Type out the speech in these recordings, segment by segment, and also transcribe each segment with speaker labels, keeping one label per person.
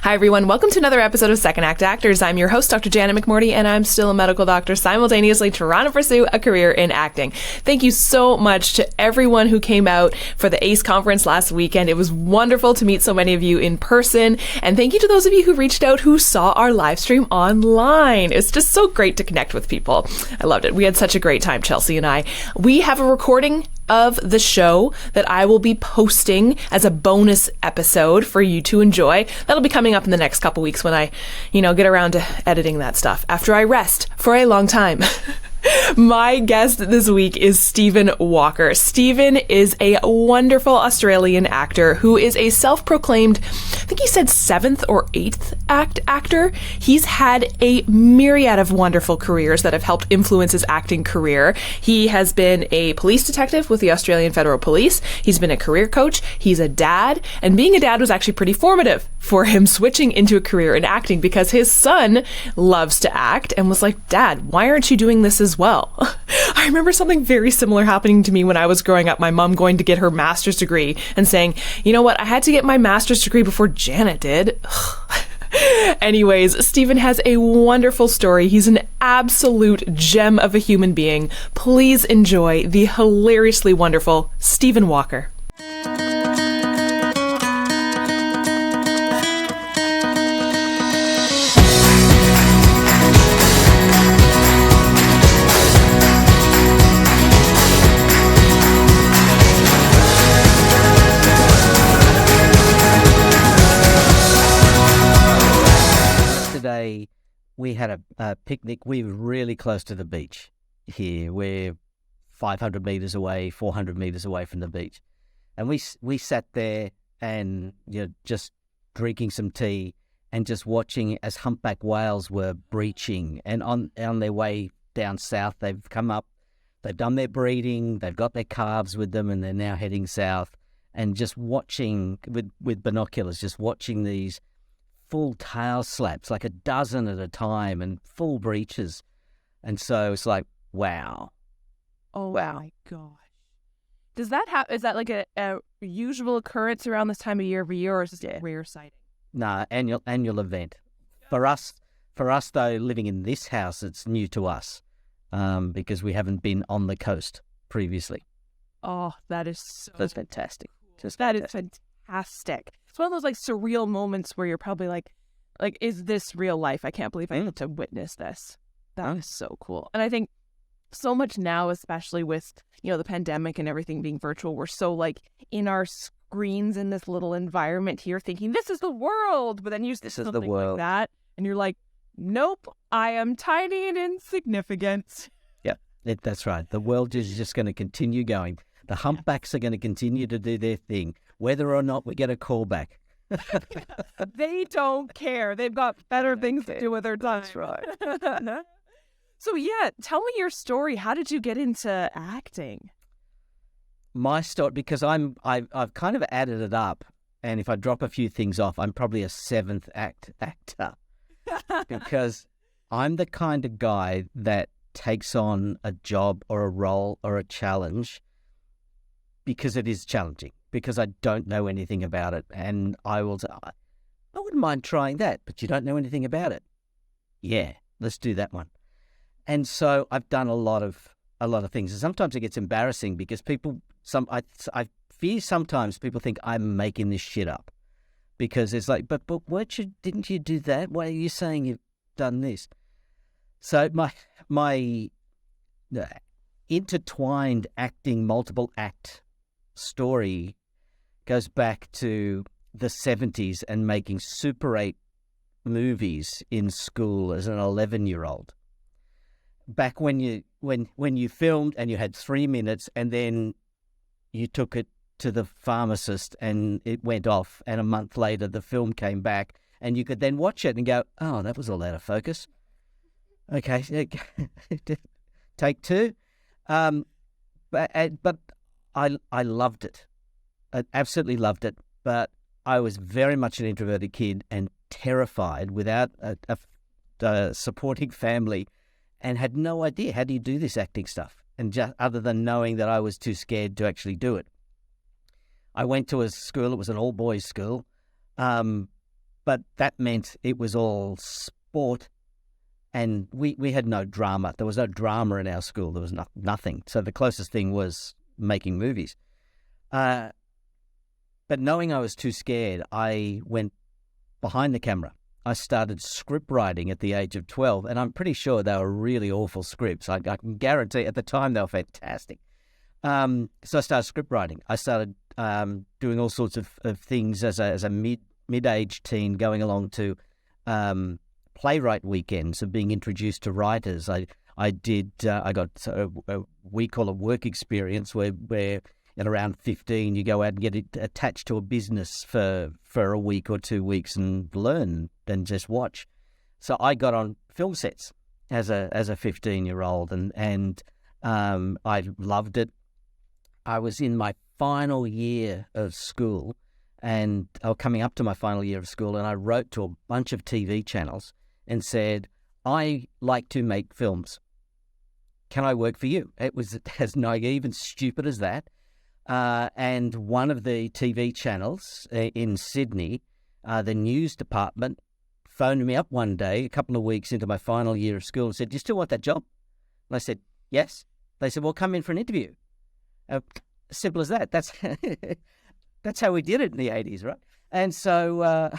Speaker 1: Hi, everyone. Welcome to another episode of Second Act Actors. I'm your host, Dr. Janet McMorty, and I'm still a medical doctor simultaneously trying to pursue a career in acting. Thank you so much to everyone who came out for the ACE conference last weekend. It was wonderful to meet so many of you in person, and thank you to those of you who reached out who saw our live stream online. It's just so great to connect with people. I loved it. We had such a great time, Chelsea and I. We have a recording of the show that I will be posting as a bonus episode for you to enjoy. That'll be coming up in the next couple weeks when I, get around to editing that stuff after I rest for a long time. My guest this week is Stephen Walker. Stephen is a wonderful Australian actor who is a self-proclaimed, I think he said 7th or 8th act actor. He's had a myriad of wonderful careers that have helped influence his acting career. He has been a police detective with the Australian Federal Police. He's been a career coach. He's a dad. And being a dad was actually pretty formative for him switching into a career in acting because his son loves to act and was like, "Dad, why aren't you doing this as well?" I remember something very similar happening to me when I was growing up. My mom going to get her master's degree and saying, "You know what? I had to get my master's degree before Janet did." Anyways, Stephen has a wonderful story. He's an absolute gem of a human being. Please enjoy the hilariously wonderful Stephen Walker.
Speaker 2: We had a picnic. We were really close to the beach here. We're 500 meters away, 400 meters away from the beach. And we sat there and just drinking some tea and just watching as humpback whales were breaching. And on their way down south, they've come up, they've done their breeding, they've got their calves with them, and they're now heading south. And just watching with binoculars, just watching these full tail slaps, like a dozen at a time, and full breaches. And so it's like, wow.
Speaker 1: Oh,
Speaker 2: wow.
Speaker 1: My gosh. Does that is that like a usual occurrence around this time of year every year, or is this a rare sighting?
Speaker 2: No, annual event. For us though, living in this house, it's new to us because we haven't been on the coast previously.
Speaker 1: Oh, that is
Speaker 2: that's fantastic.
Speaker 1: Is fantastic. It's one of those like surreal moments where you're probably like, is this real life? I can't believe I get to witness this. That is so cool. And I think so much now, especially with, the pandemic and everything being virtual, we're so like in our screens in this little environment here thinking this is the world, but then you see something like that and you're like, nope, I am tiny and insignificant.
Speaker 2: Yeah, that's right. The world is just going to continue going. The humpbacks are going to continue to do their thing, whether or not we get a call back.
Speaker 1: They don't care. They've got better things to do with their time.
Speaker 2: That's right.
Speaker 1: So, tell me your story. How did you get into acting?
Speaker 2: My story, because I've kind of added it up, and if I drop a few things off, I'm probably a 7th act actor. Because I'm the kind of guy that takes on a job or a role or a challenge because it is challenging, because I don't know anything about it. And I will say, I wouldn't mind trying that, but you don't know anything about it. Yeah, let's do that one. And so I've done a lot of things. And sometimes it gets embarrassing because I fear sometimes people think I'm making this shit up, because it's like, but didn't you do that? Why are you saying you've done this? So my intertwined acting, multiple act story goes back to the 70s and making Super 8 movies in school as an 11-year-old. Back when you filmed and you had 3 minutes and then you took it to the pharmacist and it went off, and a month later the film came back and you could then watch it and go, oh, that was all out of focus. Okay, take 2. But I loved it. I absolutely loved it. But I was very much an introverted kid and terrified without a supporting family, and had no idea how do you do this acting stuff, and just other than knowing that I was too scared to actually do it. I went to a school. It was an all-boys school. but that meant it was all sport, and we had no drama. There was no drama in our school. There was nothing. So the closest thing was making movies. But knowing I was too scared, I went behind the camera. I started script writing at the age of 12, and I'm pretty sure they were really awful scripts. I can guarantee at the time they were fantastic. So I started script writing. I started doing all sorts of things as a mid-aged teen, going along to playwright weekends and being introduced to writers. I got we call a work experience where at around 15 you go out and get attached to a business for a week or 2 weeks and learn and just watch. So I got on film sets as a 15-year-old and I loved it. I was in my final year of school, and I was coming up to my final year of school, and I wrote to a bunch of TV channels and said, I like to make films. Can I work for you? It was as naive and stupid as that. And one of the TV channels in Sydney, the news department, phoned me up one day, a couple of weeks into my final year of school, and said, do you still want that job? And I said, yes. They said, well, come in for an interview. Simple as that. That's how we did it in the 80s, right? And so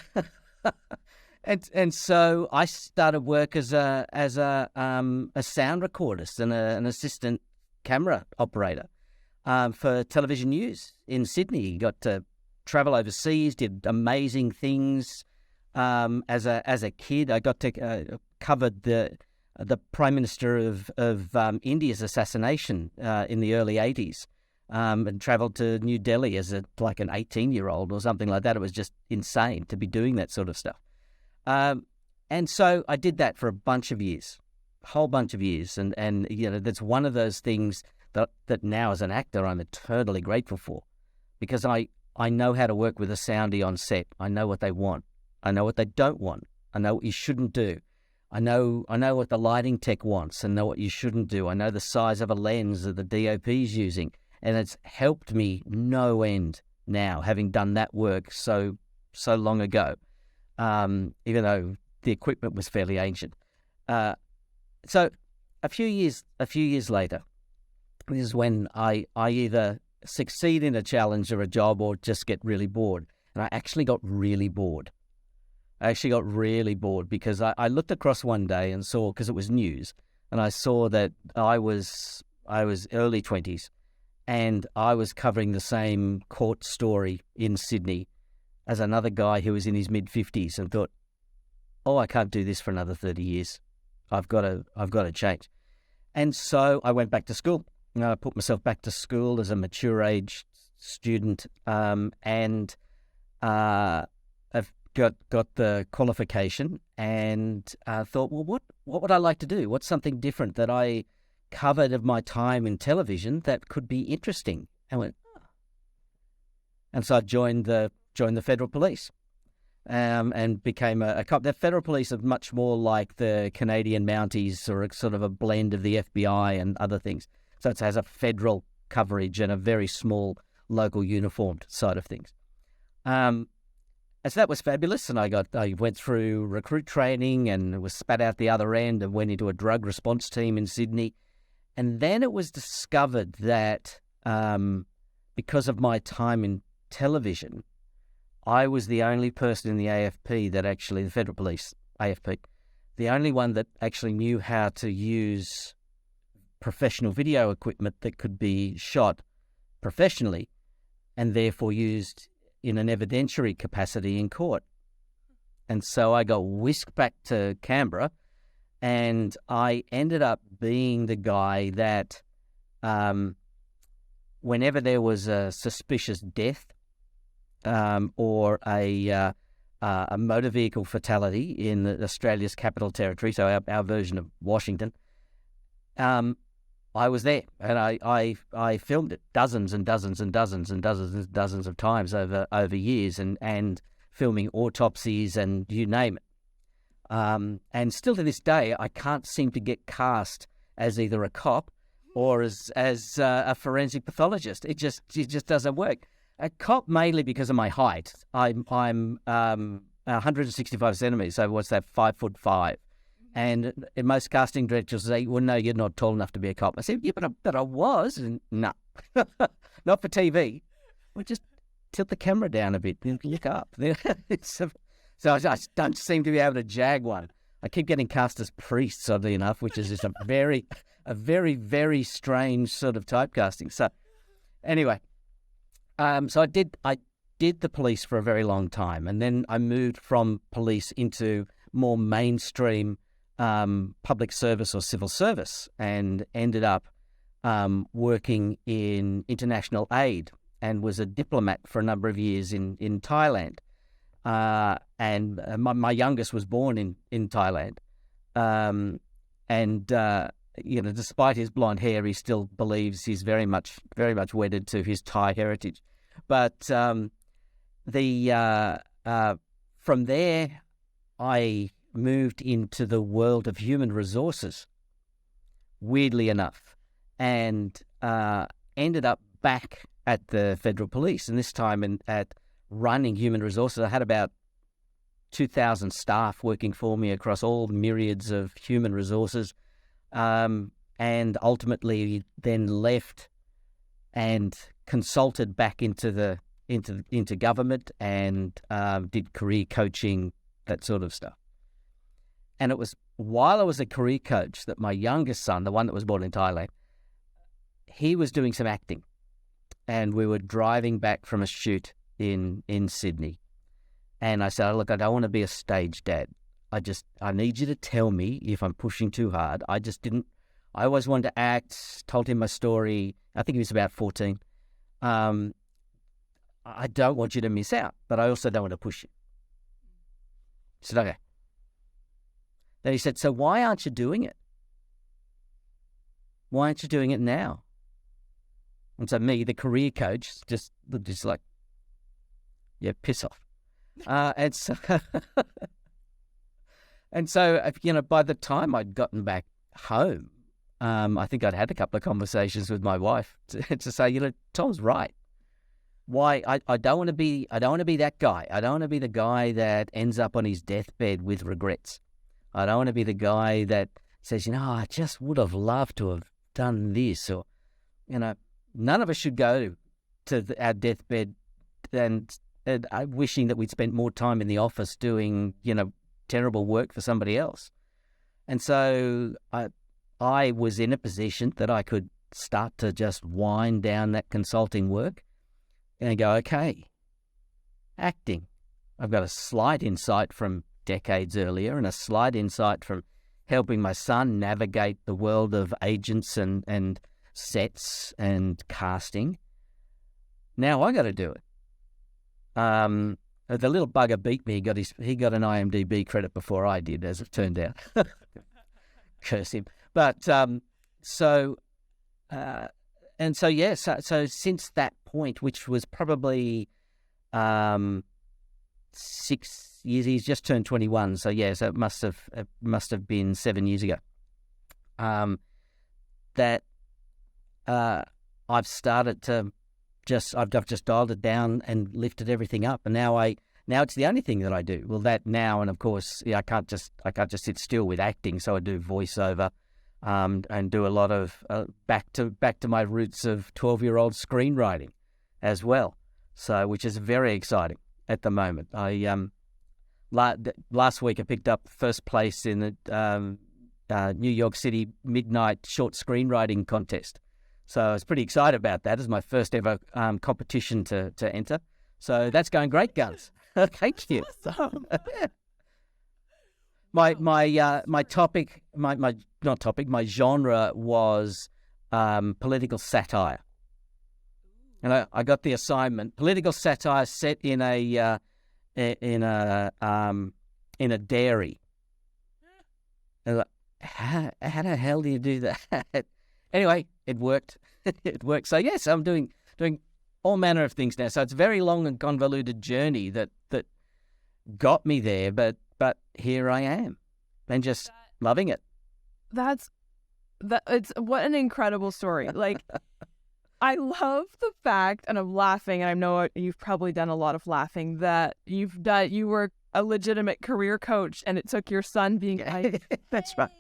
Speaker 2: and so I started work as a sound recordist and an assistant camera operator for television news in Sydney. Got to travel overseas, did amazing things. As a kid, I got to covered the Prime Minister of India's assassination in the early 80s. And travelled to New Delhi as an 18-year-old or something like that. It was just insane to be doing that sort of stuff. And so I did that for a bunch of years, a whole bunch of years. And that's one of those things that now as an actor I'm eternally grateful for, because I know how to work with a soundie on set. I know what they want. I know what they don't want. I know what you shouldn't do. I know what the lighting tech wants and know what you shouldn't do. I know the size of a lens that the DOP is using. And it's helped me no end now, having done that work so long ago, even though the equipment was fairly ancient. So a few years later, this is when I either succeed in a challenge or a job or just get really bored. And I actually got really bored. Because I looked across one day and saw, because it was news, and I saw that I was early 20s. And I was covering the same court story in Sydney as another guy who was in his mid-50s, and thought, oh, I can't do this for another 30 years. I've got to change. And so I went back to school. I put myself back to school as a mature age student, and I've got the qualification, and thought, well, what would I like to do? What's something different that I covered of my time in television that could be interesting? And went, oh. And so I joined the Federal Police, and became a cop. The Federal Police are much more like the Canadian Mounties, or a sort of a blend of the FBI and other things. So it has a federal coverage and a very small local uniformed side of things. And so that was fabulous. And I went through recruit training and was spat out the other end and went into a drug response team in Sydney. And then it was discovered that because of my time in television, I was the only person in the AFP that actually, the Federal Police, AFP, the only one that actually knew how to use professional video equipment that could be shot professionally and therefore used in an evidentiary capacity in court. And so I got whisked back to Canberra, and I ended up being the guy that whenever there was a suspicious death or a motor vehicle fatality in Australia's Capital Territory, so our version of Washington, I was there, and I filmed it dozens and dozens and dozens and dozens and dozens of times over years, and filming autopsies and you name it. And still to this day, I can't seem to get cast as either a cop or as a forensic pathologist. It just doesn't work. A cop mainly because of my height. I'm 165 centimeters. So what's that? 5'5". And most casting directors say, "Well, no, you're not tall enough to be a cop." I said, "Yeah, but I was." And no, not for TV. Well, just tilt the camera down a bit and look up. So I don't seem to be able to jag one. I keep getting cast as priests, oddly enough, which is just a very, very strange sort of typecasting. So anyway, so I did the police for a very long time, and then I moved from police into more mainstream public service or civil service, and ended up working in international aid, and was a diplomat for a number of years in Thailand. And my youngest was born in Thailand. Despite his blonde hair, he still believes he's very much wedded to his Thai heritage. But from there, I moved into the world of human resources, weirdly enough, and ended up back at the Federal Police, and this time at running human resources. I had about 2,000 staff working for me across all myriads of human resources, and ultimately then left and consulted back into government, and did career coaching, that sort of stuff. And it was while I was a career coach that my youngest son, the one that was born in Thailand, he was doing some acting, and we were driving back from a shoot in Sydney. And I said, "Look, I don't want to be a stage dad. I need you to tell me if I'm pushing too hard." I always wanted to act, told him my story. I think he was about 14. "I don't want you to miss out, but I also don't want to push you." I said, "Okay." Then he said, "So why aren't you doing it? Why aren't you doing it now?" And so me, the career coach, just like, "Yeah, piss off." And so, by the time I'd gotten back home, I think I'd had a couple of conversations with my wife to say, Tom's right. Why I don't want to be that guy. I don't want to be the guy that ends up on his deathbed with regrets. I don't want to be the guy that says, "I just would have loved to have done this," or, none of us should go to our deathbed and wishing that we'd spent more time in the office doing, terrible work for somebody else. And so I was in a position that I could start to just wind down that consulting work and go, okay, acting. I've got a slight insight from decades earlier and a slight insight from helping my son navigate the world of agents and sets and casting. Now I got to do it. The little bugger beat me. He got an IMDb credit before I did, as it turned out. Curse him. But so since that point, which was probably 6 years, he's just turned 21. So it must have been 7 years ago. That I've started to I've just dialed it down and lifted everything up, and now it's the only thing that I do. Well, that now, and of course, I can't just sit still with acting, so I do voiceover, and do a lot of back to my roots of 12-year-old screenwriting as well. So, which is very exciting at the moment. I last week I picked up first place in the New York City Midnight Short Screenwriting Contest. So I was pretty excited about that. It's my first ever competition to enter. So that's going great guns. Thank you.
Speaker 1: Awesome.
Speaker 2: My genre was political satire, and I got the assignment: political satire set in a dairy. And how the hell do you do that? Anyway, it worked. It worked. So yes, I'm doing all manner of things now. So it's a very long and convoluted journey that got me there, but here I am, and just loving it.
Speaker 3: It's what an incredible story. Like, I love the fact, and I'm laughing, and I know you've probably done a lot of laughing, that you were a legitimate career coach, and it took your son being like,
Speaker 2: That's right.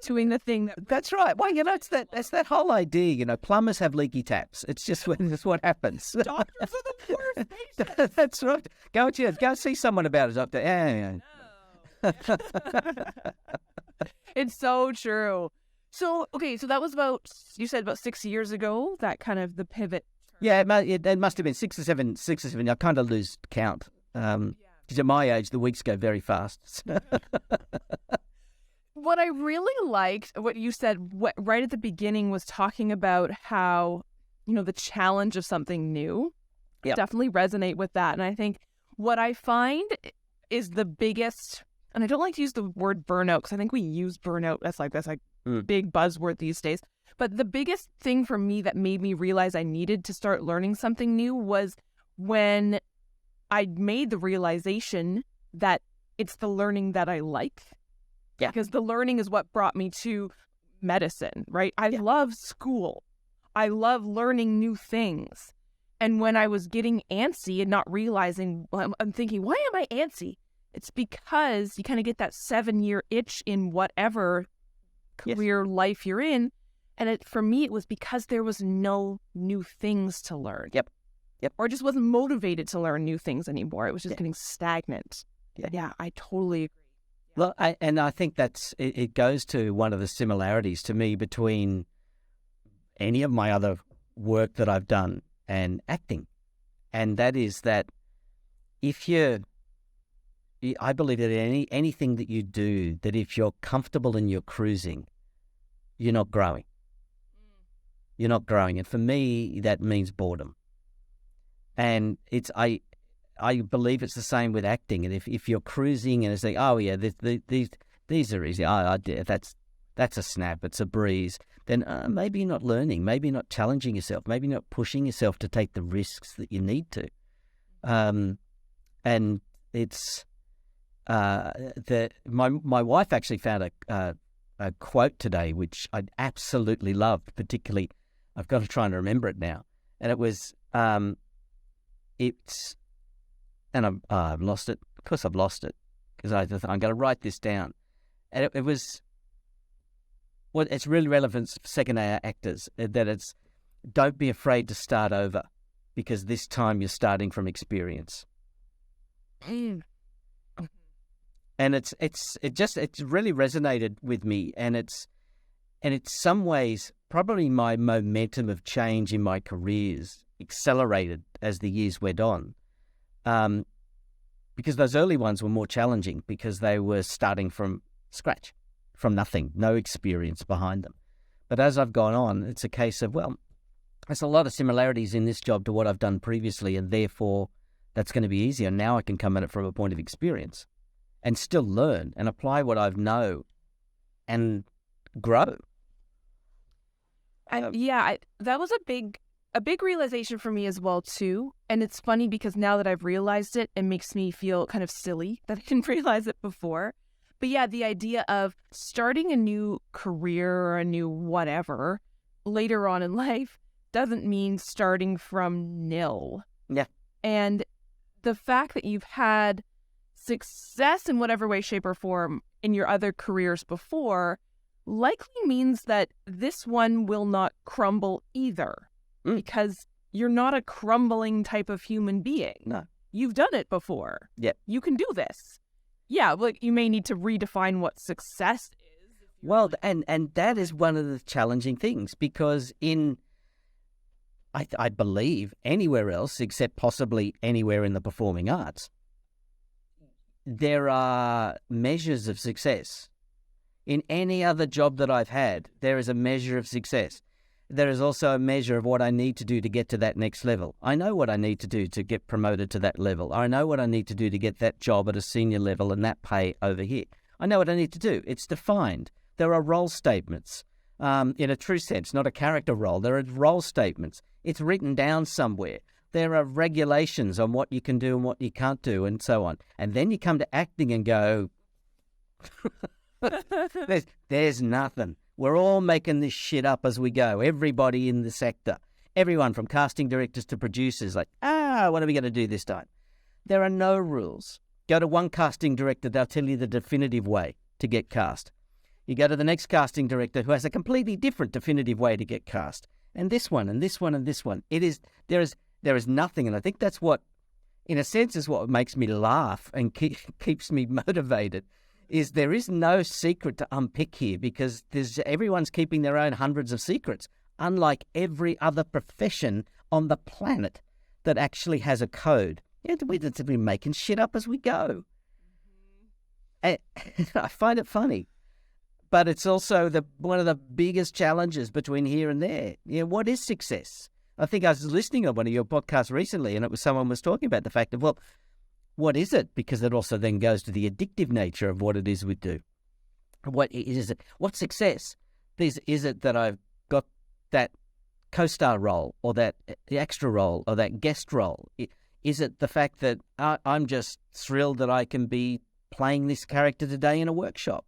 Speaker 3: doing the thing that
Speaker 2: That's right. Well, that's that whole idea. Plumbers have leaky taps. It's just that's what happens.
Speaker 3: doctors are the worst patients.
Speaker 2: That's right. Go see someone about it, doctor. Yeah.
Speaker 3: It's so true. So, okay, so that was you said about 6 years ago, that kind of the pivot.
Speaker 2: Yeah, it must have been 6 or 7. I kind of lose count. Because at my age, the weeks go very fast.
Speaker 3: What I really liked, what you said right at the beginning, was talking about how, the challenge of something new.
Speaker 2: Yep.
Speaker 3: Definitely resonate with that. And I think what I find is the biggest, and I don't like to use the word burnout because I think we use burnout as that's big buzzword these days. But the biggest thing for me that made me realize I needed to start learning something new was when I made the realization that it's the learning that I like.
Speaker 2: Yeah.
Speaker 3: Because the learning is what brought me to medicine, right? I love school. I love learning new things. And when I was getting antsy and not realizing, I'm thinking, why am I antsy? It's because you kind of get that 7-year itch in whatever career life you're in. And for me, it was because there was no new things to learn.
Speaker 2: Yep.
Speaker 3: Or I just wasn't motivated to learn new things anymore. It was just getting stagnant. Yeah, I totally agree.
Speaker 2: Well, I think it goes to one of the similarities to me between any of my other work that I've done and acting. And that is that I believe that anything that you do, that if you're comfortable and you're cruising, you're not growing. You're not growing. And for me, that means boredom. And I believe it's the same with acting. And if you're cruising and it's like, oh yeah, these are easy. That's a snap. It's a breeze. Then maybe you're not learning. Maybe you're not challenging yourself. Maybe you're not pushing yourself to take the risks that you need to. And it's my wife actually found a quote today which I absolutely loved. Particularly, I've got to try and remember it now. And it was and I've lost it. Of course, I've lost it because I'm going to write this down. And it was, well, it's really relevant for second-year actors that it's, don't be afraid to start over because this time you're starting from experience. And it really resonated with me, and it's some ways probably my momentum of change in my careers accelerated as the years went on. Because those early ones were more challenging because they were starting from scratch, from nothing, no experience behind them. But as I've gone on, it's a case of, well, there's a lot of similarities in this job to what I've done previously, and therefore that's going to be easier. Now I can come at it from a point of experience and still learn and apply what I know and grow.
Speaker 3: And that was a big realization for me as well too. And it's funny because now that I've realized it, it makes me feel kind of silly that I didn't realize it before. But yeah, the idea of starting a new career or a new whatever later on in life doesn't mean starting from nil.
Speaker 2: Yeah.
Speaker 3: And the fact that you've had success in whatever way, shape, or form in your other careers before likely means that this one will not crumble either. Because you're not a crumbling type of human being.
Speaker 2: No.
Speaker 3: You've done it before.
Speaker 2: Yep.
Speaker 3: You can do this. Yeah, like you may need to redefine what success is.
Speaker 2: Well, and that is one of the challenging things because I believe anywhere else except possibly anywhere in the performing arts, there are measures of success. In any other job that I've had, there is a measure of success. There is also a measure of what I need to do to get to that next level. I know what I need to do to get promoted to that level. I know what I need to do to get that job at a senior level and that pay over here. I know what I need to do. It's defined. There are role statements in a true sense, not a character role. There are role statements. It's written down somewhere. There are regulations on what you can do and what you can't do and so on. And then you come to acting and go, there's nothing. We're all making this shit up as we go. Everybody in the sector. Everyone from casting directors to producers like, what are we going to do this time? There are no rules. Go to one casting director, they'll tell you the definitive way to get cast. You go to the next casting director who has a completely different definitive way to get cast. And this one, and this one, and this one. There is nothing, and I think that's what, in a sense, is what makes me laugh and keeps me motivated, is there is no secret to unpick here, because everyone's keeping their own hundreds of secrets, unlike every other profession on the planet that actually has a code. We're making shit up as we go. And I find it funny. But it's also one of the biggest challenges between here and there. What is success? I think I was listening to one of your podcasts recently, and someone was talking about the fact of, well, what is it? Because it also then goes to the addictive nature of what it is we do. What is it? What's success? Is it that I've got that co-star role, or that extra role, or that guest role? Is it the fact that I'm just thrilled that I can be playing this character today in a workshop?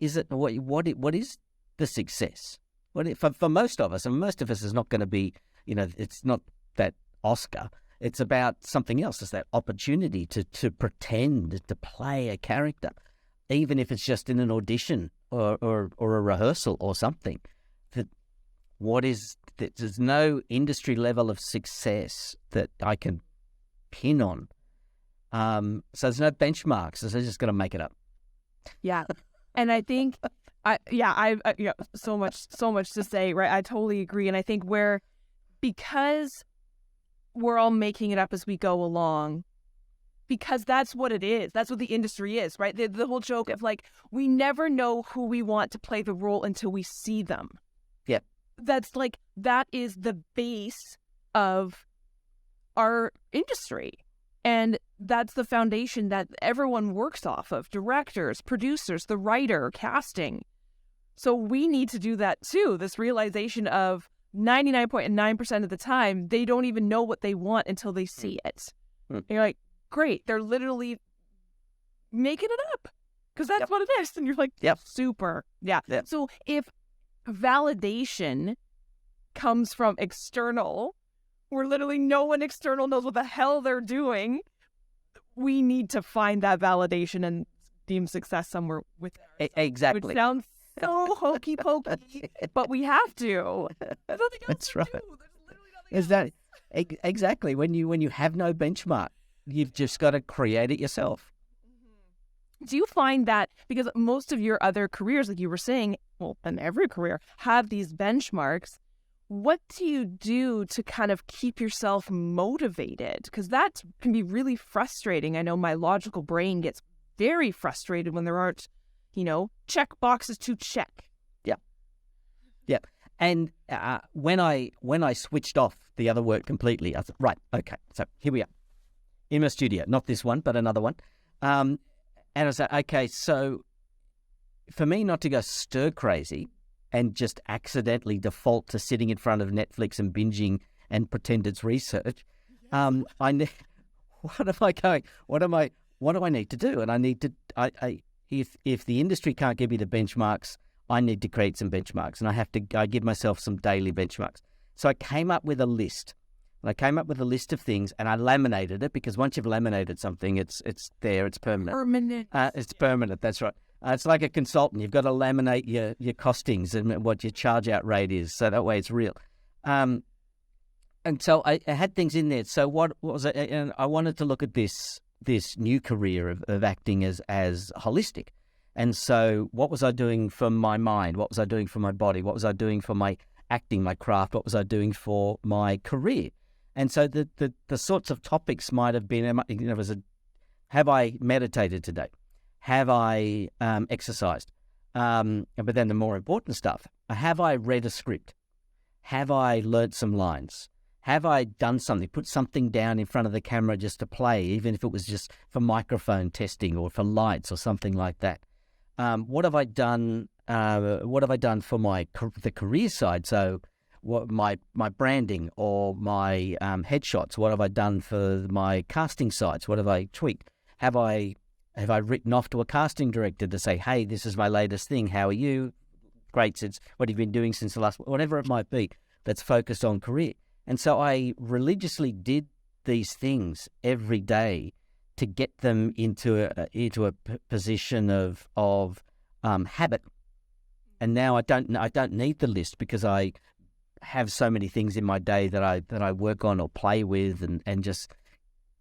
Speaker 2: Is it what is the success? For most of us, and most of us is not going to be, it's not that Oscar. It's about something else. It's that opportunity to pretend to play a character, even if it's just in an audition or a rehearsal or something. There's no industry level of success that I can pin on. So there's no benchmarks. So I'm just going to make it up.
Speaker 3: Yeah. And I think, so much to say, right? I totally agree. And I think because we're all making it up as we go along, because that's what it is. That's what the industry is, right? The whole joke of like, we never know who we want to play the role until we see them.
Speaker 2: Yep.
Speaker 3: That is the base of our industry. And that's the foundation that everyone works off of. Directors, producers, the writer, casting. So we need to do that too. This realization of 99.9% of the time, they don't even know what they want until they see it. And you're like, great. They're literally making it up because that's what it is. And you're like, super. Yeah. Yep. So if validation comes from external, where literally no one external knows what the hell they're doing, we need to find that validation and deem success somewhere with it.
Speaker 2: Exactly.
Speaker 3: Which sounds so hokey pokey, but we have to. There's nothing else
Speaker 2: That's
Speaker 3: to
Speaker 2: right.
Speaker 3: do. There's literally nothing else.
Speaker 2: Exactly. When you have no benchmark, you've just got to create it yourself.
Speaker 3: Do you find that, because most of your other careers, like you were saying, well, and every career, have these benchmarks, what do you do to kind of keep yourself motivated? Because that can be really frustrating. I know my logical brain gets very frustrated when there aren't, check boxes to check.
Speaker 2: Yeah. And when I switched off the other work completely, I thought, right, okay, so here we are in my studio, not this one, but another one. And I was like, okay, so for me not to go stir crazy and just accidentally default to sitting in front of Netflix and binging and pretend it's research, what am I going? What do I need to do? And I need to, if the industry can't give me the benchmarks, I need to create some benchmarks, and I give myself some daily benchmarks. So I came up with a list. And I came up with a list of things, and I laminated it, because once you've laminated something, it's there, it's permanent. It's permanent, that's right. It's like a consultant. You've got to laminate your costings and what your charge out rate is, so that way it's real. And so I had things in there. So what was it? And I wanted to look at this new career of acting as holistic. And so what was I doing for my mind? What was I doing for my body? What was I doing for my acting, my craft? What was I doing for my career? And so the sorts of topics might have been, have I meditated today? Have I exercised? But then the more important stuff, have I read a script? Have I learnt some lines? Have I done something, put something down in front of the camera just to play, even if it was just for microphone testing or for lights or something like that? What have I done? What have I done for the career side? So, what my branding or my headshots? What have I done for my casting sites? What have I tweaked? Have I written off to a casting director to say, hey, this is my latest thing. How are you? Great. What have you been doing since the last? Whatever it might be that's focused on career. And so I religiously did these things every day to get them into a position of habit. And now I don't need the list because I have so many things in my day that I work on or play with and just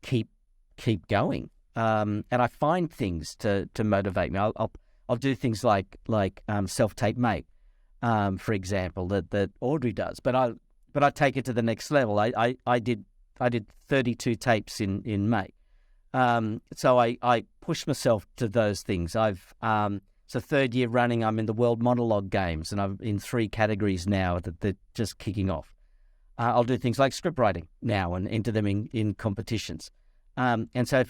Speaker 2: keep going. And I find things to motivate me. I'll do things like self-tape mate, for example, that Audrey does. But I take it to the next level. I did 32 tapes in May. So I push myself to those things. It's the third year running. I'm in the World Monologue Games, and I'm in 3 categories now that they're just kicking off. I'll do things like script writing now and enter them in competitions. And so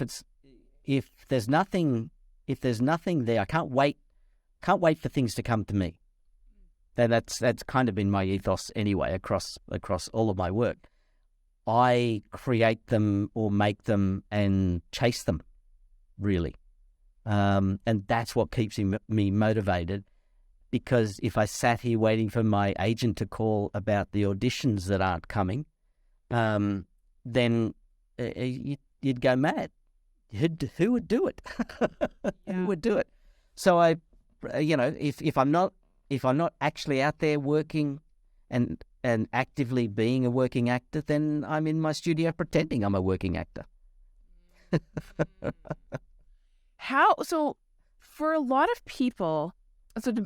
Speaker 2: if there's nothing there, I can't wait for things to come to me. That's kind of been my ethos anyway across all of my work. I create them or make them and chase them, really. And that's what keeps me motivated, because if I sat here waiting for my agent to call about the auditions that aren't coming, then you'd go mad. Who would do it? Who would do it? So if I'm not actually out there working and actively being a working actor, then I'm in my studio pretending I'm a working actor.
Speaker 3: So for a lot of people,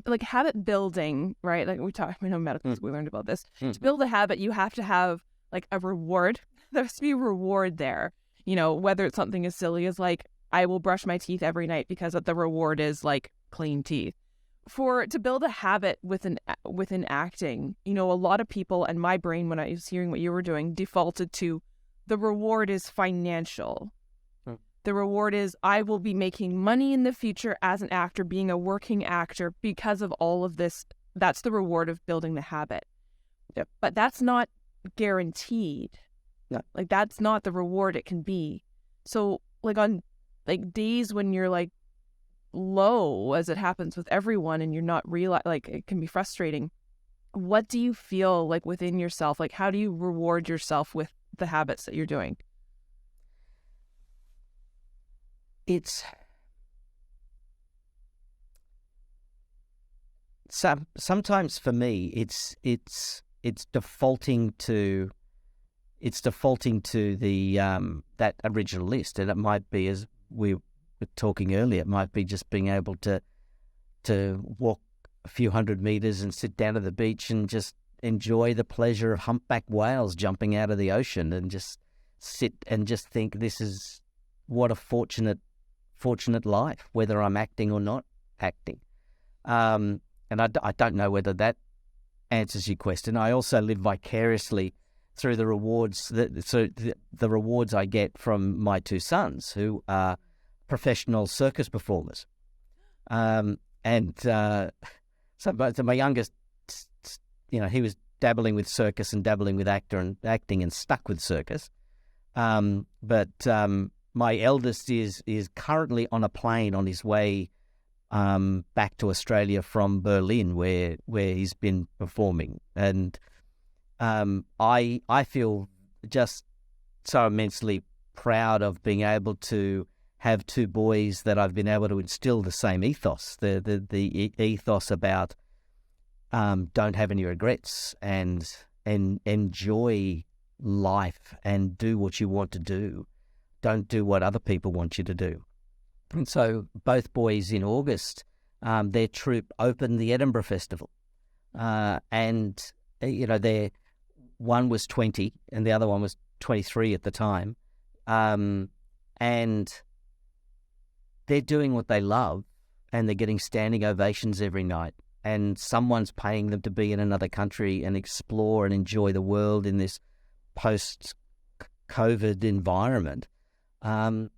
Speaker 3: like habit building, right? Like we know medical school, we learned about this. To build a habit, you have to have like a reward. There has to be a reward there. Whether it's something as silly as like, I will brush my teeth every night because the reward is like clean teeth. To build a habit within acting, a lot of people, and my brain, when I was hearing what you were doing, defaulted to the reward is financial. The reward is I will be making money in the future as an actor, being a working actor because of all of this. That's the reward of building the habit.
Speaker 2: Yep.
Speaker 3: But that's not guaranteed.
Speaker 2: No.
Speaker 3: Like that's not the reward it can be. So like on like days when you're like low, as it happens with everyone, and you're not like it can be frustrating. What do you feel like within yourself? Like how do you reward yourself with the habits that you're doing?
Speaker 2: It's sometimes for me it's defaulting to the that original list, and it might be, as we were talking earlier, it might be just being able to walk a few hundred meters and sit down at the beach and just enjoy the pleasure of humpback whales jumping out of the ocean, and just sit and just think, this is what a fortunate life, whether I'm acting or not acting. And I don't know whether that answers your question. I also live vicariously through the rewards the rewards I get from my 2 sons, who are professional circus performers. So my youngest, he was dabbling with circus and dabbling with acting and stuck with circus. But my eldest is currently on a plane on his way back to Australia from Berlin, where he's been performing. And I feel just so immensely proud of being able to have 2 boys that I've been able to instill the same ethos, the ethos about don't have any regrets and enjoy life and do what you want to do. Don't do what other people want you to do. And so both boys in August, their troupe opened the Edinburgh Festival. And one was 20 and the other one was 23 at the time. And they're doing what they love, and they're getting standing ovations every night. And someone's paying them to be in another country and explore and enjoy the world in this post-COVID environment. And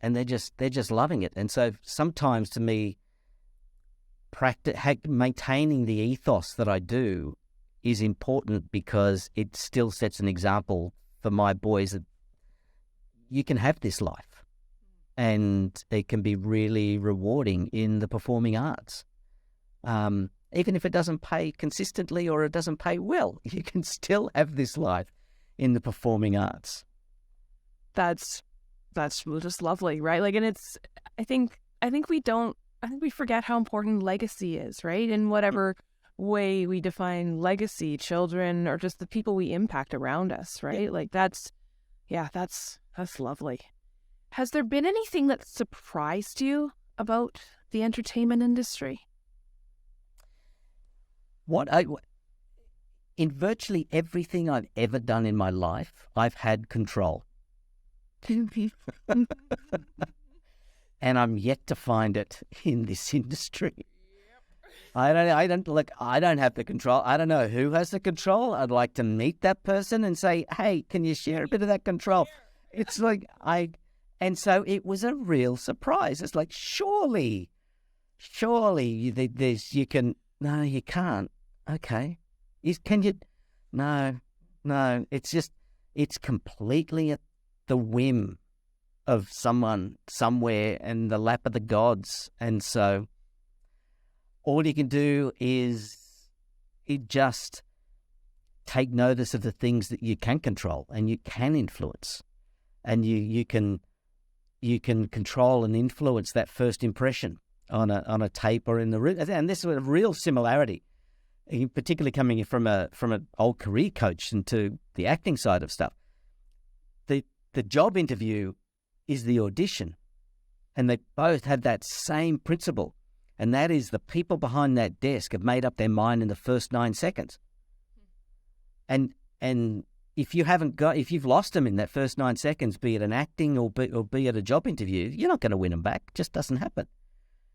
Speaker 2: they're just loving it. And so sometimes, to me, maintaining the ethos that I do is important, because it still sets an example for my boys that you can have this life, and it can be really rewarding in the performing arts. Even if it doesn't pay consistently or it doesn't pay well, you can still have this life in the performing arts.
Speaker 3: That's That's just lovely, right? Like, and it's, I think we forget how important legacy is, right? In whatever way we define legacy, children or just the people we impact around us, right?
Speaker 2: Yeah.
Speaker 3: Like that's lovely. Has there been anything that surprised you about the entertainment industry?
Speaker 2: In virtually everything I've ever done in my life, I've had control. And I'm yet to find it in this industry. I don't have the control. I don't know who has the control. I'd like to meet that person and say, hey, can you share a bit of that control? It's like and so it was a real surprise. It's like, surely you can, no, you can't. Okay. Can you? No. It's completely at the whim of someone somewhere and the lap of the gods. And so all you can do is just take notice of the things that you can control and you can influence. And you can control and influence that first impression on a tape or in the room. And this is a real similarity, particularly coming from an old career coach into the acting side of stuff. The job interview is the audition, and they both have that same principle, and that is the people behind that desk have made up their mind in the first 9 seconds. And if you've lost them in that first 9 seconds, be it an acting or be it a job interview, you're not going to win them back. It just doesn't happen.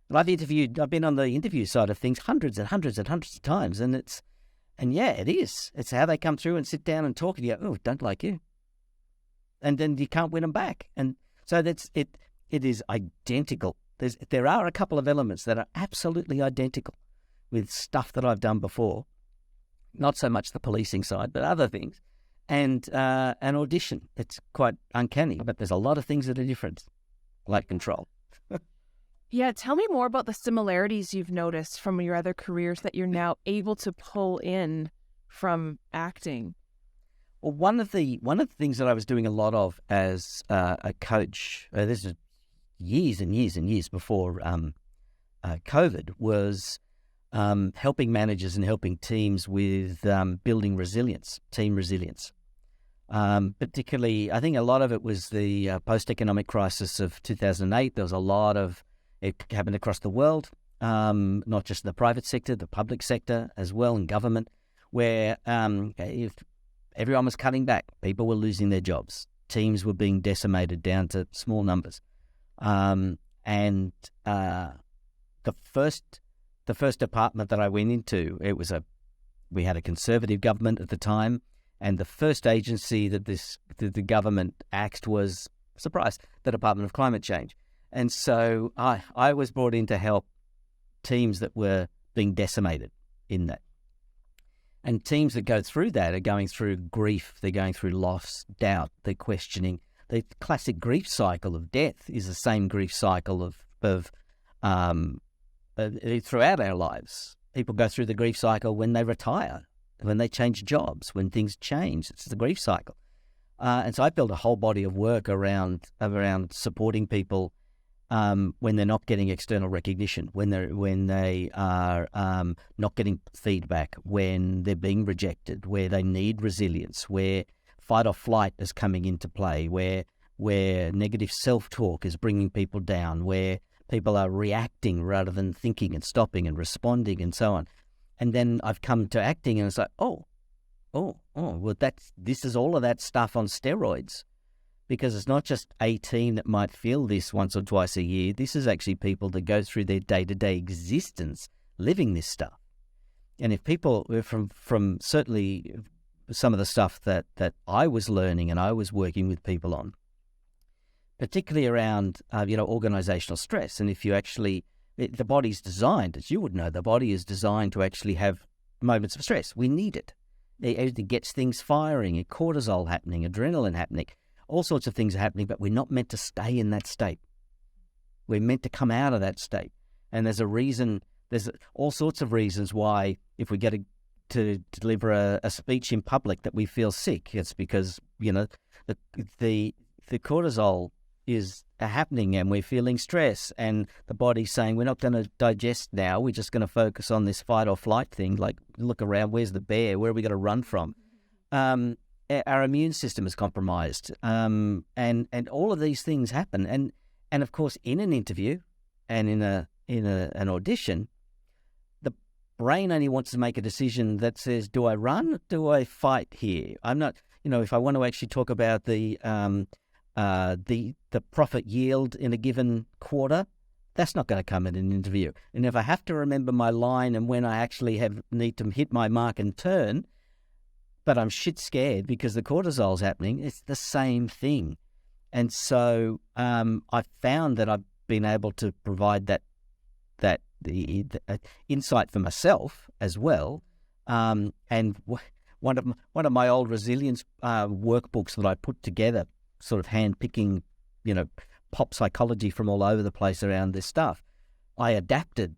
Speaker 2: And I've been on the interview side of things hundreds and hundreds and hundreds of times, and it is. It's how they come through and sit down and talk, and you go, oh, don't like you. And then you can't win them back. And so it is identical. There are a couple of elements that are absolutely identical with stuff that I've done before. Not so much the policing side, but other things. And an audition. It's quite uncanny, but there's a lot of things that are different, like control.
Speaker 3: Yeah, tell me more about the similarities you've noticed from your other careers that you're now able to pull in from acting.
Speaker 2: Well, one of the things that I was doing a lot of as a coach, this is years and years and years before COVID, was helping managers and helping teams with building resilience, team resilience. Particularly, I think a lot of it was the post-economic crisis of 2008. There was a lot of it happened across the world, not just in the private sector, the public sector as well, and government, where if everyone was cutting back, people were losing their jobs, teams were being decimated down to small numbers, and the first department that I went into, we had a conservative government at the time, and the first agency that the government axed was, surprise, the Department of Climate Change. And so I was brought in to help teams that were being decimated in that. And teams that go through that are going through grief, they're going through loss, doubt, they're questioning. The classic grief cycle of death is the same grief cycle of throughout our lives. People go through the grief cycle when they retire, when they change jobs, when things change. It's the grief cycle. And so I built a whole body of work around supporting people when they're not getting external recognition, when they are not getting feedback, when they're being rejected, where they need resilience, where fight or flight is coming into play, where negative self-talk is bringing people down, where people are reacting rather than thinking and stopping and responding and so on. And then I've come to acting and it's like, well, this is all of that stuff on steroids. Because it's not just a team that might feel this once or twice a year. This is actually people that go through their day-to-day existence living this stuff. And if people from certainly some of the stuff that I was learning and I was working with people on, particularly around organizational stress. And if you actually, the body's designed, as you would know, the body is designed to actually have moments of stress. We need it. It gets things firing, cortisol happening, adrenaline happening. All sorts of things are happening, but we're not meant to stay in that state. We're meant to come out of that state. And there's all sorts of reasons why if we get to deliver a speech in public that we feel sick. It's because, the cortisol is happening, and we're feeling stress, and the body's saying we're not going to digest now. We're just going to focus on this fight or flight thing. Like, look around, where's the bear? Where are we going to run from? Our immune system is compromised, and all of these things happen. And of course, in an interview and in an audition, the brain only wants to make a decision that says, do I run? Do I fight here? I'm not. If I want to actually talk about the profit yield in a given quarter, that's not going to come in an interview. And if I have to remember my line and when I actually need to hit my mark and turn, but I'm shit scared because the cortisol's happening, it's the same thing. And so I've found that I've been able to provide the insight for myself as well. And one of my old resilience workbooks that I put together, sort of hand-picking, pop psychology from all over the place around this stuff, I adapted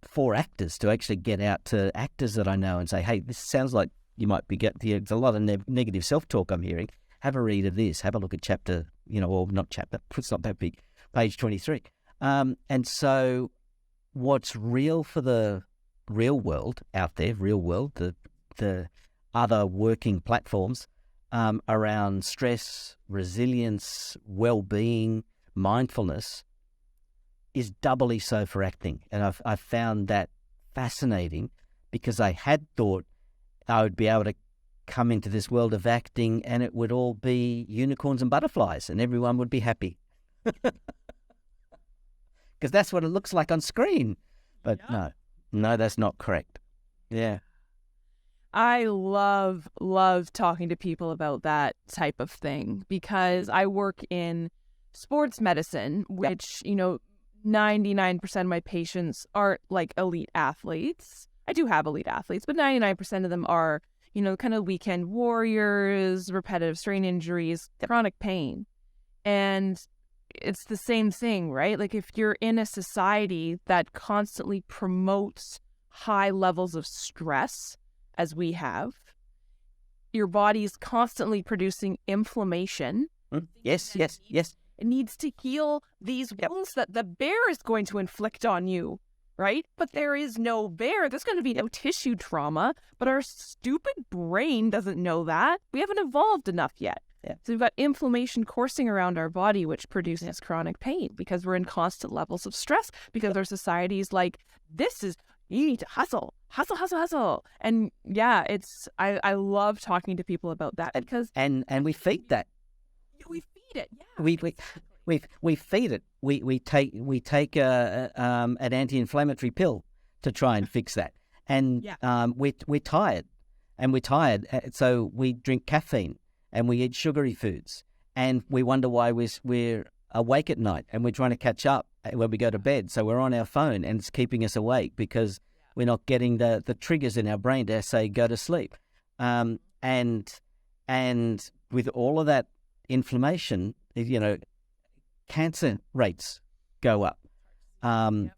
Speaker 2: 4 actors to actually get out to actors that I know and say, hey, this sounds like you might be there's a lot of negative self-talk I'm hearing. Have a read of this. Have a look at chapter, or not chapter, it's not that big, page 23. And so what's real for the real world out there, the other working platforms around stress, resilience, well-being, mindfulness is doubly so for acting. And I've found that fascinating because I had thought I would be able to come into this world of acting and it would all be unicorns and butterflies and everyone would be happy. Because that's what it looks like on screen. But no, that's not correct. Yeah.
Speaker 3: I love talking to people about that type of thing because I work in sports medicine, which, 99% of my patients aren't like elite athletes. I do have elite athletes, but 99% of them are, kind of weekend warriors, repetitive strain injuries, chronic pain. And it's the same thing, right? Like if you're in a society that constantly promotes high levels of stress, as we have, your body is constantly producing inflammation.
Speaker 2: Yes.
Speaker 3: It needs to heal these wounds that the bear is going to inflict on you, right? But there is no bear. There's going to be no tissue trauma, but our stupid brain doesn't know that. We haven't evolved enough yet.
Speaker 2: Yeah.
Speaker 3: So we've got inflammation coursing around our body, which produces chronic pain because we're in constant levels of stress because our society is like, you need to hustle. And yeah, I love talking to people about that because
Speaker 2: and we feed that.
Speaker 3: We feed it. Yeah.
Speaker 2: We feed it. We take an anti-inflammatory pill to try and fix that. And we're tired, so we drink caffeine and we eat sugary foods, and we wonder why we're awake at night and we're trying to catch up when we go to bed. So we're on our phone and it's keeping us awake because we're not getting the triggers in our brain to say go to sleep. And with all of that inflammation, cancer rates go up. The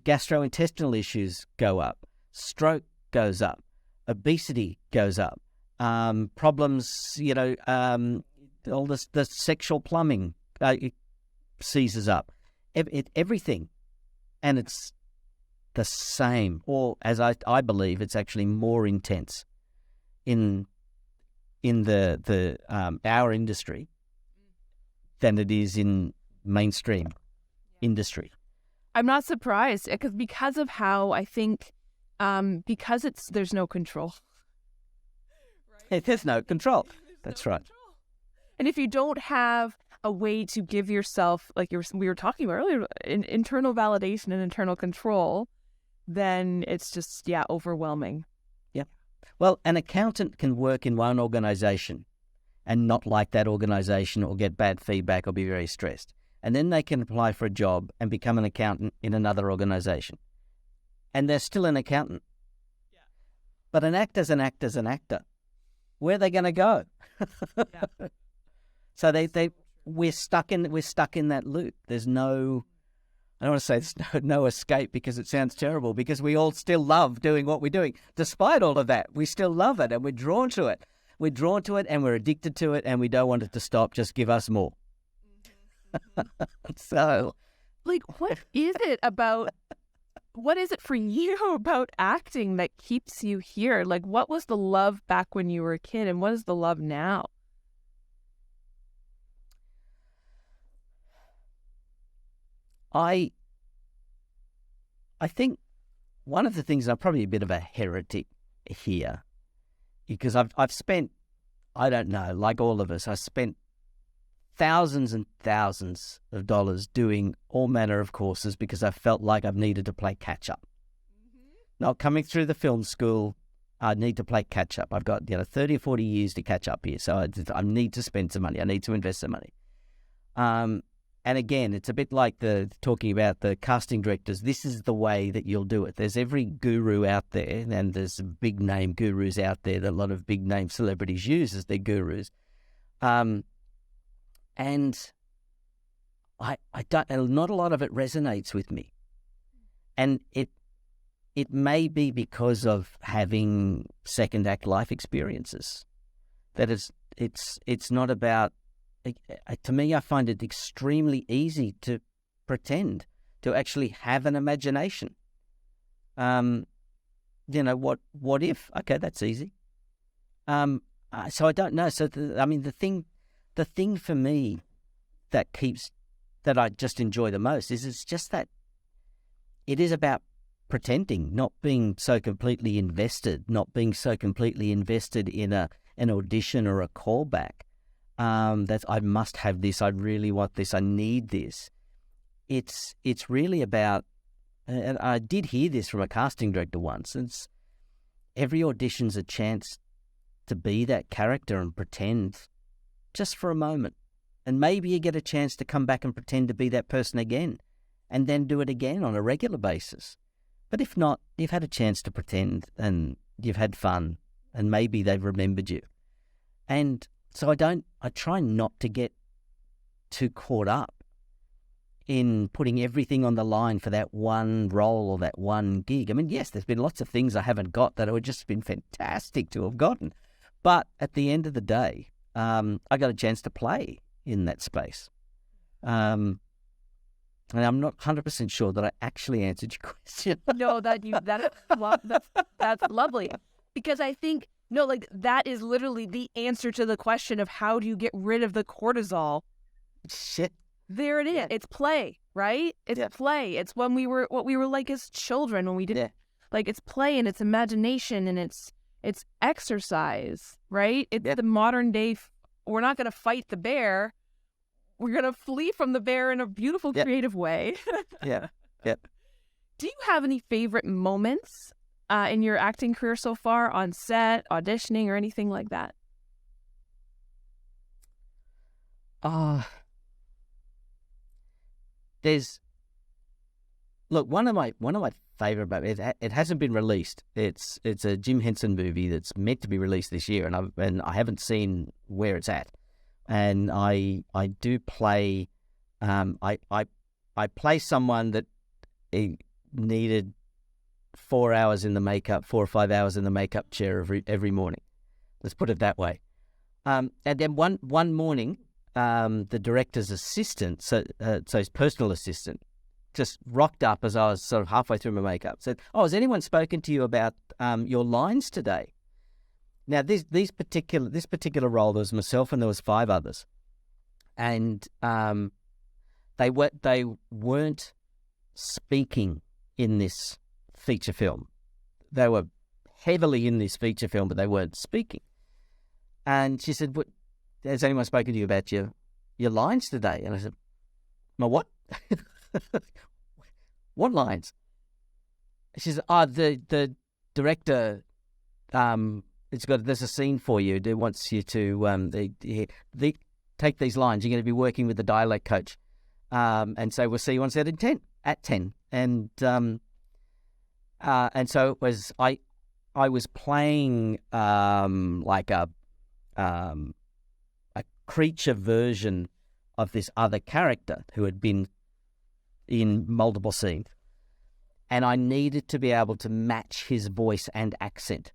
Speaker 2: gastrointestinal issues go up. Stroke goes up. Obesity goes up. Problems, all the sexual plumbing seizes up. Everything. And it's the same, or as I believe, it's actually more intense in the our industry than it is in mainstream industry.
Speaker 3: I'm not surprised because of how I think because there's no control.
Speaker 2: Right? There's no control. That's right.
Speaker 3: And if you don't have a way to give yourself, like we were talking about earlier, internal validation and internal control, then it's just, overwhelming.
Speaker 2: Yeah. Well, an accountant can work in one organization and not like that organization or get bad feedback or be very stressed. And then they can apply for a job and become an accountant in another organization. And they're still an accountant. Yeah. But an actor's an actor. Where are they going to go? Yeah. So we're stuck in that loop. There's no, I don't want to say there's no escape because it sounds terrible, because we all still love doing what we're doing. Despite all of that, we still love it and we're drawn to it. We're drawn to it and we're addicted to it and we don't want it to stop. Just give us more. So,
Speaker 3: Like, what is it for you about acting that keeps you here? Like, what was the love back when you were a kid, and what is the love now?
Speaker 2: I think one of the things, I'm probably a bit of a heretic here, because I've spent, I don't know, like all of us, I spent thousands and thousands of dollars doing all manner of courses because I felt like I've needed to play catch up. Not coming through the film school, I need to play catch up. I've got 30 or 40 years to catch up here, so I need to spend some money. I need to invest some money. And again, it's a bit like talking about the casting directors. This is the way that you'll do it. There's every guru out there, and there's big name gurus out there that a lot of big name celebrities use as their gurus. And I don't. Not a lot of it resonates with me, and it may be because of having second act life experiences. That it's not about. To me, I find it extremely easy to pretend, to actually have an imagination. What if? Okay, that's easy. So I don't know. So the thing for me that I just enjoy the most is it's just that it is about pretending, not being so completely invested, in an audition or a callback. That I must have this, I really want this, I need this. It's really about, and I did hear this from a casting director once, every audition's a chance to be that character and pretend just for a moment. And maybe you get a chance to come back and pretend to be that person again, and then do it again on a regular basis. But if not, you've had a chance to pretend, and you've had fun, and maybe they've remembered you. And so I try not to get too caught up in putting everything on the line for that one role or that one gig. I mean, yes, there's been lots of things I haven't got that would just been fantastic to have gotten. But at the end of the day, I got a chance to play in that space. And I'm not 100% sure that I actually answered your question.
Speaker 3: No, that's lovely. Because I think, no, like, that is literally the answer to the question of how do you get rid of the cortisol?
Speaker 2: Shit.
Speaker 3: There it is. Yeah. It's play, right? It's play. It's what we were like as children when we did like, it's play and it's imagination and it's exercise, right? It's the modern day. We're not going to fight the bear. We're going to flee from the bear in a beautiful, creative way.
Speaker 2: Yeah.
Speaker 3: Do you have any favorite moments in your acting career so far, on set, auditioning, or anything like that?
Speaker 2: One of my favorite moments. It hasn't been released. It's a Jim Henson movie that's meant to be released this year, and I haven't seen where it's at. And I do play. I play someone that needed 4 hours in the makeup, 4 or 5 hours in the makeup chair every morning. Let's put it that way. And then one morning, the director's assistant, so his personal assistant, just rocked up as I was sort of halfway through my makeup. Said, "Oh, has anyone spoken to you about your lines today?" Now, this particular role, there was myself and there was 5 others, and they weren't speaking in this feature film. They were heavily in this feature film, but they weren't speaking. And she said, "What? Has anyone spoken to you about your lines today?" And I said, "My what?" "What lines?" She said, the director, there's a scene for you. They wants you to they take these lines. You're going to be working with the dialect coach, and so we'll see you on set at 10. And so it was, I was playing like a creature version of this other character who had been in multiple scenes, and I needed to be able to match his voice and accent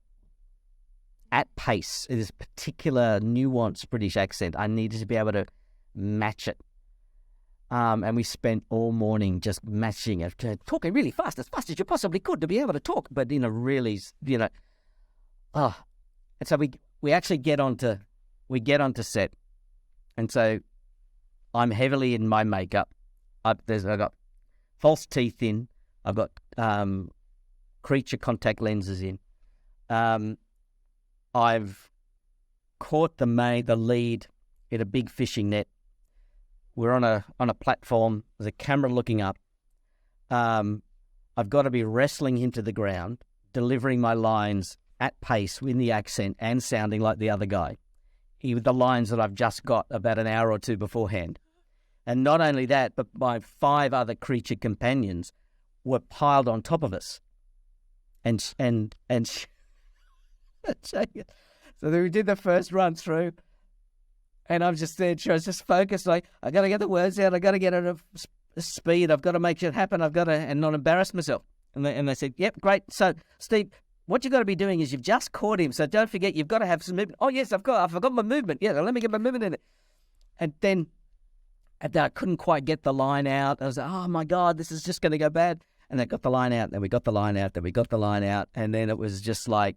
Speaker 2: at pace. This particular nuanced British accent, I needed to be able to match it. And we spent all morning just matching it, talking really fast as you possibly could to be able to talk, but in a really, and so we actually get onto set, and so I'm heavily in my makeup. I've got false teeth in. I've got creature contact lenses in. I've caught the lead in a big fishing net. We're on a platform. There's a camera looking up. I've got to be wrestling him to the ground, delivering my lines at pace with the accent and sounding like the other guy, with the lines that I've just got about an hour or two beforehand. And not only that, but my 5 other creature companions were piled on top of us. And so we did the first run through, and I'm just there, I was just focused, like, I got to get the words out, I got to get at a speed, I've got to make it happen, I've got to, and not embarrass myself. And they said, yep, great. So, Steve, what you've got to be doing is you've just caught him, so don't forget, you've got to have some movement. Oh, yes, I forgot my movement. Yeah, let me get my movement in it. And then I couldn't quite get the line out. I was like, oh, my God, this is just going to go bad. And they got the line out, then we got the line out, then we got the line out, and then it was just like,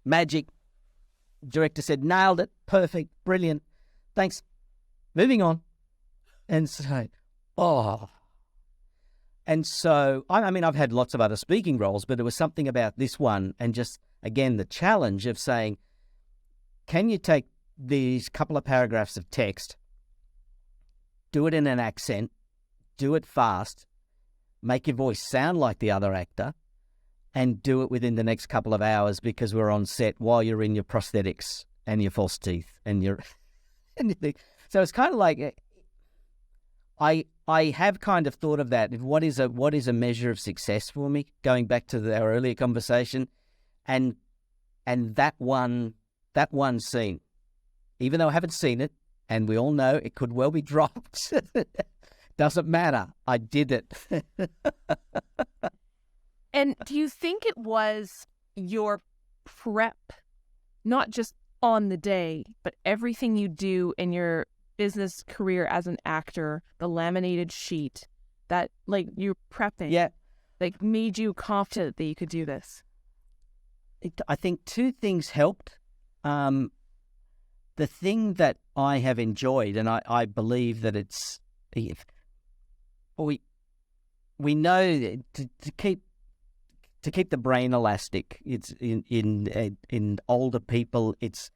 Speaker 2: magic. Director said, nailed it, perfect, brilliant, thanks, moving on. And so, I mean, I've had lots of other speaking roles, but there was something about this one, and just, again, the challenge of saying, can you take these couple of paragraphs of text, do it in an accent, do it fast, make your voice sound like the other actor, and do it within the next couple of hours because we're on set while you're in your prosthetics and your false teeth and your anything. So it's kind of like, I have kind of thought of that. What is a measure of success for me? Going back to our earlier conversation, and that one scene, even though I haven't seen it, and we all know it could well be dropped. Doesn't matter. I did it.
Speaker 3: And do you think it was your prep, not just on the day, but everything you do in your business career as an actor, the laminated sheet, that, like, you're prepping, like, made you confident that you could do this?
Speaker 2: I think 2 things helped. The thing that I have enjoyed, and I believe that it's, we know to keep the brain elastic. It's in older people, it's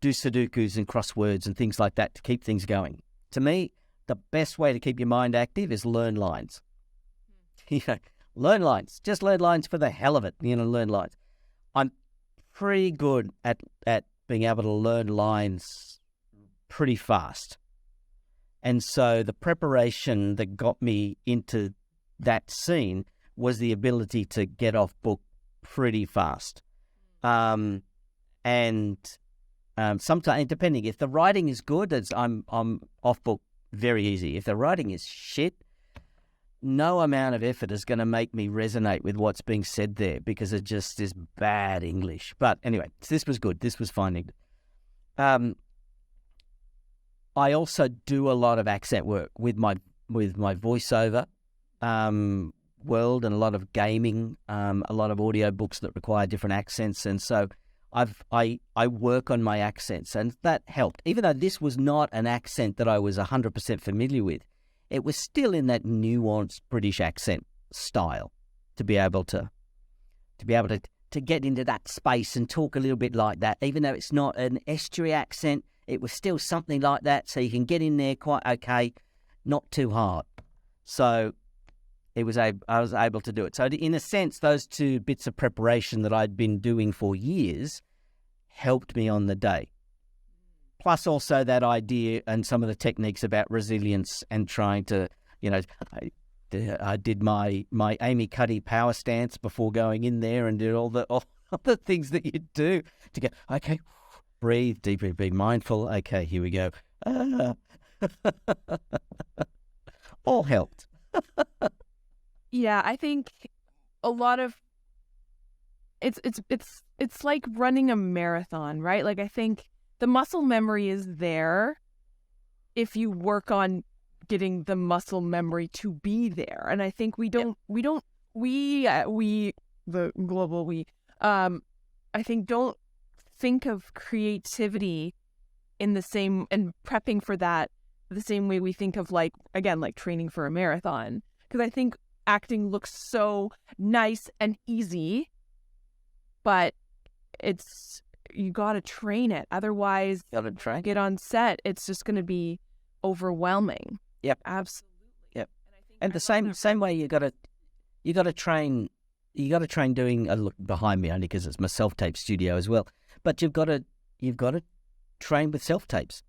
Speaker 2: do Sudokus and crosswords and things like that to keep things going. To me, the best way to keep your mind active is learn lines. Learn lines. Just learn lines for the hell of it. Learn lines. I'm pretty good at being able to learn lines pretty fast. And so the preparation that got me into that scene was the ability to get off book pretty fast. And sometimes, depending, if the writing is good, I'm off book very easy. If the writing is shit, no amount of effort is going to make me resonate with what's being said there because it just is bad English. But anyway, this was good. This was finding. I also do a lot of accent work with my voiceover world, and a lot of gaming, a lot of audio books that require different accents, and so I work on my accents, and that helped. Even though this was not an accent that I was 100% familiar with, it was still in that nuanced British accent style to be able to get into that space and talk a little bit like that. Even though it's not an estuary accent, it was still something like that, so you can get in there quite okay, not too hard. So I was able to do it. So in a sense, those 2 bits of preparation that I'd been doing for years helped me on the day. Plus also that idea and some of the techniques about resilience and trying to, I did my Amy Cuddy power stance before going in there and did all the things that you do to go, okay, breathe deeply, be mindful. Okay, here we go. All helped.
Speaker 3: Yeah, I think a lot of it's like running a marathon, right? Like, I think the muscle memory is there if you work on getting the muscle memory to be there. And I think we the global I think don't think of creativity in the same, and prepping for that the same way we think of like training for a marathon. Because I think acting looks so nice and easy, but you got to train it. Otherwise, get on set, it's just going to be overwhelming.
Speaker 2: Yep.
Speaker 3: Absolutely.
Speaker 2: Yep. And the same way you got to train. You got to train doing a look behind me only because it's my self-tape studio as well. But you've got to train with self-tapes,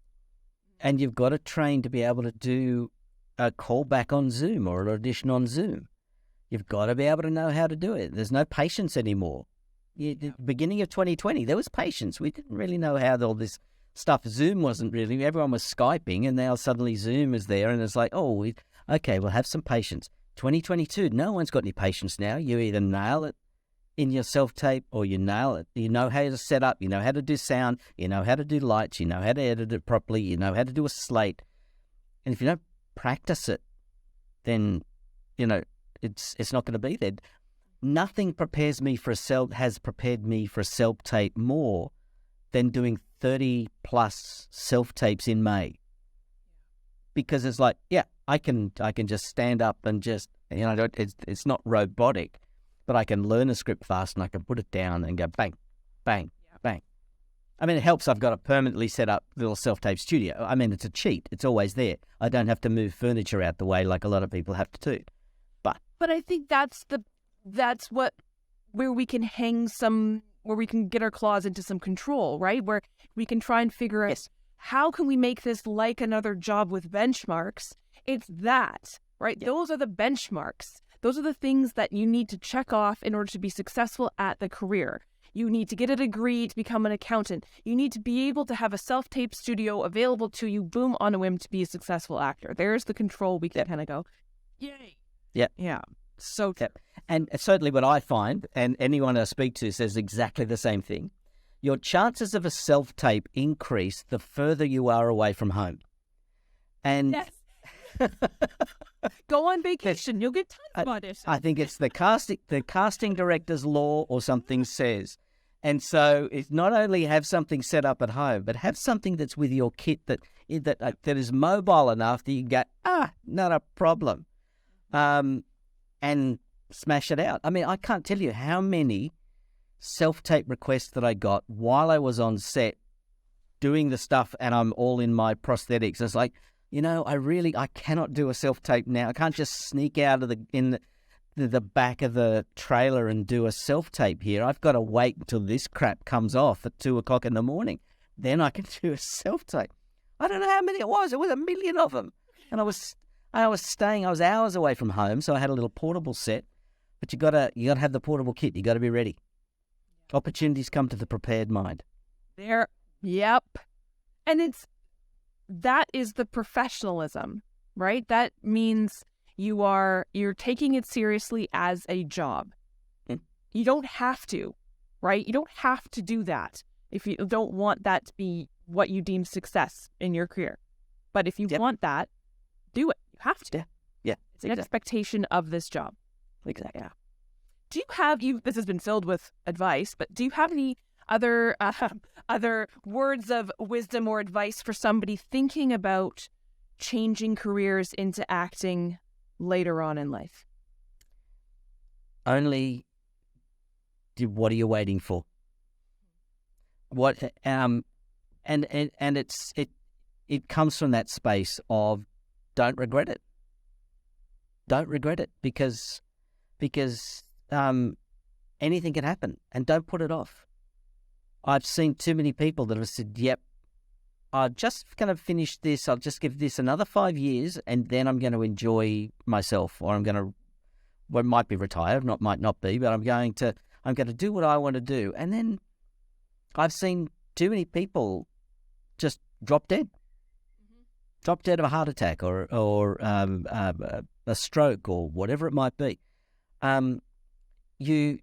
Speaker 2: and you've got to train to be able to do a callback on Zoom or an audition on Zoom. You've got to be able to know how to do it. There's no patience anymore. The beginning of 2020, there was patience. We didn't really know how all this stuff. Zoom wasn't really. Everyone was Skyping, and now suddenly Zoom is there, and it's like, okay, we'll have some patience. 2022, no one's got any patience now. You either nail it in your self-tape or you nail it. You know how to set up, you know how to do sound, you know how to do lights, you know how to edit it properly, you know how to do a slate. And if you don't practice it, then, it's not going to be there. Nothing has prepared me for a self-tape more than doing 30 plus self-tapes in May. Because it's like, I can just stand up and just, it's not robotic, but I can learn a script fast and I can put it down and go bang, bang, bang. I mean, it helps I've got a permanently set up little self-tape studio. I mean, it's a cheat. It's always there. I don't have to move furniture out the way like a lot of people have to do.
Speaker 3: But I think where we can where we can get our claws into some control, right? Where we can try and figure out, how can we make this like another job with benchmarks? It's that, right? Yep. Those are the benchmarks. Those are the things that you need to check off in order to be successful at the career. You need to get a degree to become an accountant. You need to be able to have a self-tape studio available to you, boom, on a whim, to be a successful actor. There's the control we can kind of go, yay. Yeah. So,
Speaker 2: and certainly what I find, and anyone I speak to says exactly the same thing, your chances of a self-tape increase the further you are away from home. And
Speaker 3: yes. Go on vacation, you'll get tons of auditions.
Speaker 2: I think it's the casting director's law or something says. And so it's not only have something set up at home, but have something that's with your kit that is mobile enough that you can go, not a problem. And smash it out. I mean, I can't tell you how many self-tape requests that I got while I was on set doing the stuff and I'm all in my prosthetics. It's like, I cannot do a self-tape now. I can't just sneak out of the back of the trailer and do a self-tape here. I've got to wait until this crap comes off at 2:00 in the morning. Then I can do a self-tape. I don't know how many it was. It was 1 million of them. And I was hours away from home, so I had a little portable set. But you gotta have the portable kit. You gotta be ready. Opportunities come to the prepared mind.
Speaker 3: Yep. And that is the professionalism, right? That means you're taking it seriously as a job. You don't have to, right? You don't have to do that if you don't want that to be what you deem success in your career. But if you want that, do it. You have to.
Speaker 2: Yeah.
Speaker 3: It's an expectation of this job.
Speaker 2: Exactly.
Speaker 3: Yeah. Do you have, this has been filled with advice, but do you have any other words of wisdom or advice for somebody thinking about changing careers into acting later on in life?
Speaker 2: Only, what are you waiting for? What and it comes from that space of don't regret it. Don't regret it because anything can happen, and don't put it off. I've seen too many people that have said, yep, I'm just going to finish this. I'll just give this another 5 years and then I'm going to enjoy myself, or it might be retired, might not be, but I'm going to do what I want to do. And then I've seen too many people just drop dead. Drop dead of a heart attack or a stroke or whatever it might be. You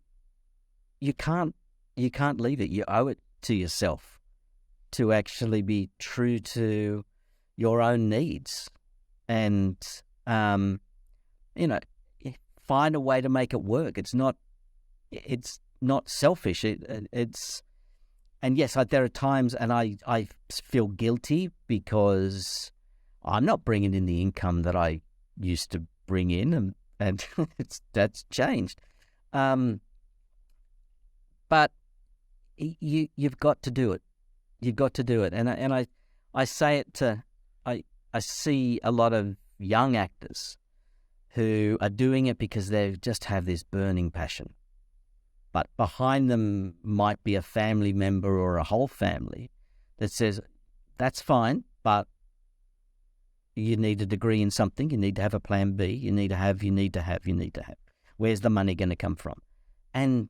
Speaker 2: can't leave it. You owe it to yourself to actually be true to your own needs and you know, find a way to make it work. It's not selfish. It's and yes, there are times, and I feel guilty because I'm not bringing in the income that I used to bring in, and that's changed. But you've got to do it. You've got to do it, and I say it to I see a lot of young actors who are doing it because they just have this burning passion. But behind them might be a family member or a whole family that says, that's fine, but you need a degree in something, you need to have a plan B, you need to have. Where's the money going to come from? And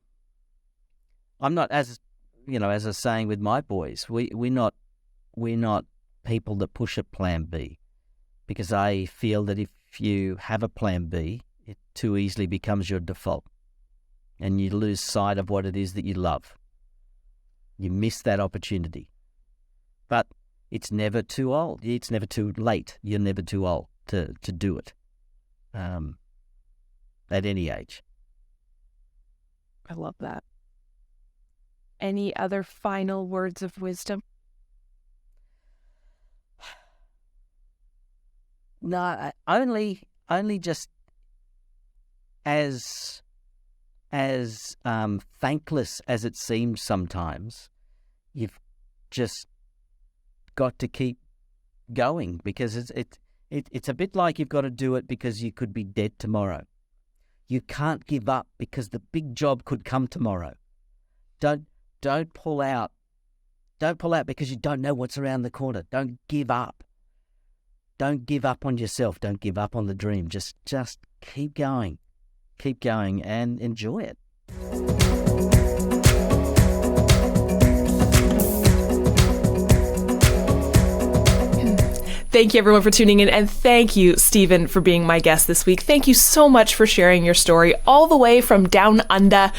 Speaker 2: I'm not, as I was saying with my boys, we're not people that push a plan B, because I feel that if you have a plan B, it too easily becomes your default. And you lose sight of what it is that you love. You miss that opportunity. But it's never too old. It's never too late. You're never too old to do it at any age.
Speaker 3: I love that. Any other final words of wisdom?
Speaker 2: No, only just as thankless as it seems sometimes, you've just got to keep going, because it's a bit like you've got to do it because you could be dead tomorrow. You can't give up because the big job could come tomorrow. Don't pull out. Don't pull out because you don't know what's around the corner. Don't give up. Don't give up on yourself. Don't give up on the dream. Just keep going. Keep going and enjoy it.
Speaker 1: Thank you, everyone, for tuning in. And thank you, Stephen, for being my guest this week. Thank you so much for sharing your story all the way from down under.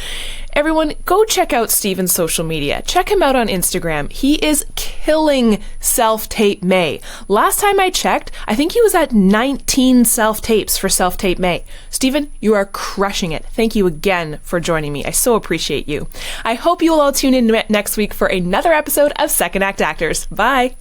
Speaker 1: Everyone, go check out Stephen's social media. Check him out on Instagram. He is killing Self-Tape May. Last time I checked, I think he was at 19 self-tapes for Self-Tape May. Stephen, you are crushing it. Thank you again for joining me. I so appreciate you. I hope you will all tune in next week for another episode of Second Act Actors. Bye.